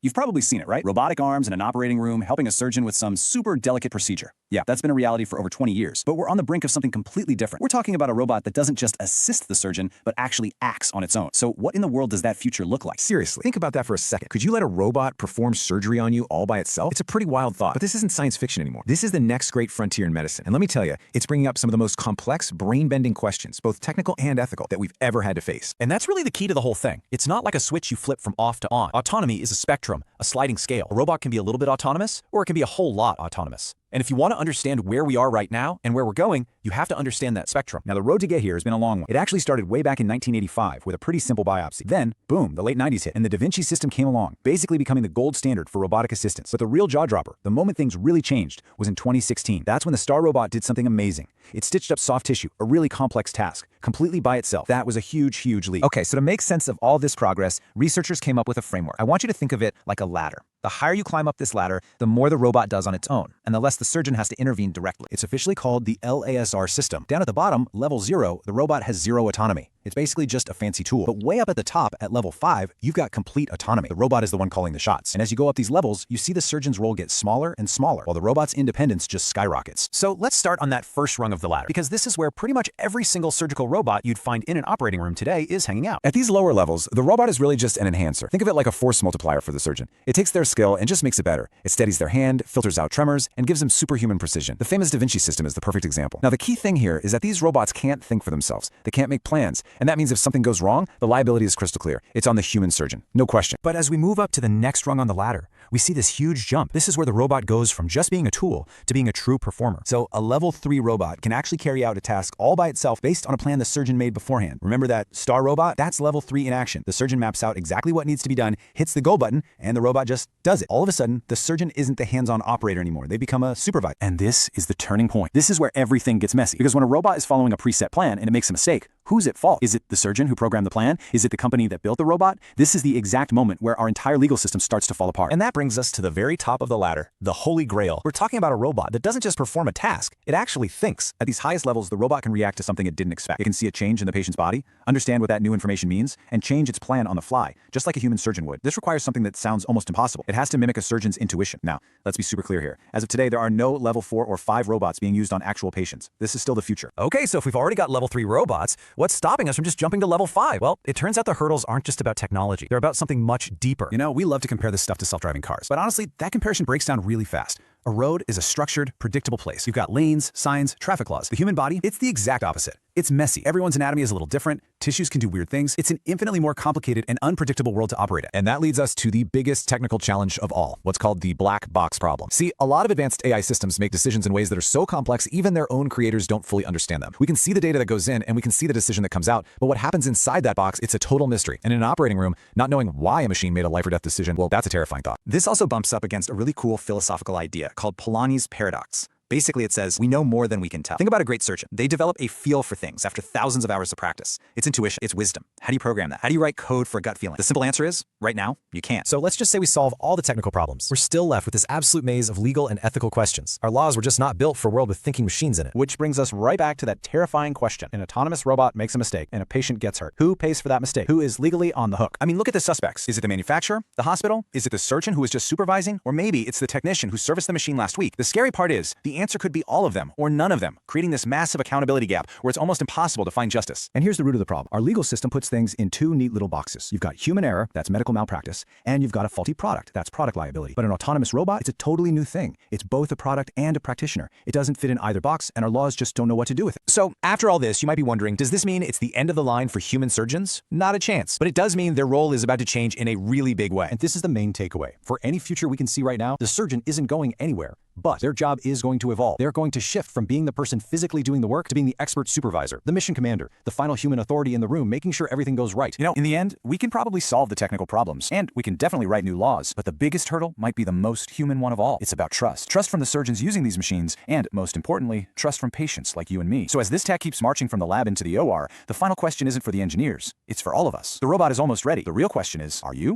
You've probably seen it, right? Robotic arms in an operating room helping a surgeon with some super delicate procedure. Yeah, that's been a reality for over 20 years. But we're on the brink of something completely different. We're talking about a robot that doesn't just assist the surgeon, but actually acts on its own. So what in the world does that future look like? Seriously, think about that for a second. Could you let a robot perform surgery on you all by itself? It's a pretty wild thought, but this isn't science fiction anymore. This is the next great frontier in medicine. And let me tell you, it's bringing up some of the most complex, brain-bending questions, both technical and ethical, that we've ever had to face. And that's really the key to the whole thing. It's not like a switch you flip from off to on. Autonomy is a spectrum, a sliding scale. A robot can be a little bit autonomous, or it can be a whole lot autonomous. And if you want to understand where we are right now and where we're going, you have to understand that spectrum. Now, the road to get here has been a long one. It actually started way back in 1985 with a pretty simple biopsy. Then, boom, the late 90s hit, and the Da Vinci system came along, basically becoming the gold standard for robotic assistance. But the real jaw-dropper, the moment things really changed, was in 2016. That's when the Star robot did something amazing. It stitched up soft tissue, a really complex task, completely by itself. That was a huge, huge leap. Okay, so to make sense of all this progress, researchers came up with a framework. I want you to think of it like a ladder. The higher you climb up this ladder, the more the robot does on its own, and the less the surgeon has to intervene directly. It's officially called the LASR system. Down at the bottom, level 0, the robot has zero autonomy. It's basically just a fancy tool. But way up at the top, at level 5, you've got complete autonomy. The robot is the one calling the shots. And as you go up these levels, you see the surgeon's role get smaller and smaller, while the robot's independence just skyrockets. So let's start on that first rung of the ladder, because this is where pretty much every single surgical robot you'd find in an operating room today is hanging out. At these lower levels, the robot is really just an enhancer. Think of it like a force multiplier for the surgeon. It takes their skill and just makes it better. It steadies their hand, filters out tremors, and gives them superhuman precision. The famous Da Vinci system is the perfect example. Now, the key thing here is that these robots can't think for themselves. They can't make plans, and that means if something goes wrong, the liability is crystal clear. It's on the human surgeon, no question. But as we move up to the next rung on the ladder, we see this huge jump. This is where the robot goes from just being a tool to being a true performer. So a level 3 robot can actually carry out a task all by itself based on a plan the surgeon made beforehand. Remember that Star robot? That's level 3 in action. The surgeon maps out exactly what needs to be done, hits the go button, and the robot just does it. All of a sudden, the surgeon isn't the hands-on operator anymore. They become a supervisor. And this is the turning point. This is where everything gets messy. Because when a robot is following a preset plan and it makes a mistake, who's at fault? Is it the surgeon who programmed the plan? Is it the company that built the robot? This is the exact moment where our entire legal system starts to fall apart. And that brings us to the very top of the ladder, the holy grail. We're talking about a robot that doesn't just perform a task, it actually thinks. At these highest levels, the robot can react to something it didn't expect. It can see a change in the patient's body, understand what that new information means, and change its plan on the fly, just like a human surgeon would. This requires something that sounds almost impossible. It has to mimic a surgeon's intuition. Now, let's be super clear here. As of today, there are no level 4 or 5 robots being used on actual patients. This is still the future. Okay, so if we've already got level 3 robots, what's stopping us from just jumping to level 5? Well, it turns out the hurdles aren't just about technology. They're about something much deeper. You know, we love to compare this stuff to self-driving cars, but honestly, that comparison breaks down really fast. A road is a structured, predictable place. You've got lanes, signs, traffic laws. The human body, it's the exact opposite. It's messy. Everyone's anatomy is a little different. Tissues can do weird things. It's an infinitely more complicated and unpredictable world to operate in. And that leads us to the biggest technical challenge of all, what's called the black box problem. See, a lot of advanced AI systems make decisions in ways that are so complex, even their own creators don't fully understand them. We can see the data that goes in and we can see the decision that comes out, but what happens inside that box, it's a total mystery. And in an operating room, not knowing why a machine made a life or death decision, well, that's a terrifying thought. This also bumps up against a really cool philosophical idea called Polanyi's paradox. Basically, it says, we know more than we can tell. Think about a great surgeon. They develop a feel for things after thousands of hours of practice. It's intuition. It's wisdom. How do you program that? How do you write code for a gut feeling? The simple answer is, right now, you can't. So let's just say we solve all the technical problems. We're still left with this absolute maze of legal and ethical questions. Our laws were just not built for a world with thinking machines in it. Which brings us right back to that terrifying question. An autonomous robot makes a mistake and a patient gets hurt. Who pays for that mistake? Who is legally on the hook? I mean, look at the suspects. Is it the manufacturer? The hospital? Is it the surgeon who was just supervising? Or maybe it's the technician who serviced the machine last week. The scary part is, the answer could be all of them or none of them, creating this massive accountability gap where it's almost impossible to find justice. And here's the root of the problem. Our legal system puts things in 2 neat little boxes. You've got human error, that's medical malpractice, and you've got a faulty product, that's product liability. But an autonomous robot, it's a totally new thing. It's both a product and a practitioner. It doesn't fit in either box, and our laws just don't know what to do with it. So after all this, you might be wondering, does this mean it's the end of the line for human surgeons? Not a chance. But it does mean their role is about to change in a really big way. And this is the main takeaway. For any future we can see right now, the surgeon isn't going anywhere. But their job is going to evolve. They're going to shift from being the person physically doing the work to being the expert supervisor, the mission commander, the final human authority in the room, making sure everything goes right. You know, in the end, we can probably solve the technical problems, and we can definitely write new laws, but the biggest hurdle might be the most human one of all. It's about trust. Trust from the surgeons using these machines, and most importantly, trust from patients like you and me. So as this tech keeps marching from the lab into the OR, the final question isn't for the engineers, it's for all of us. The robot is almost ready. The real question is, are you?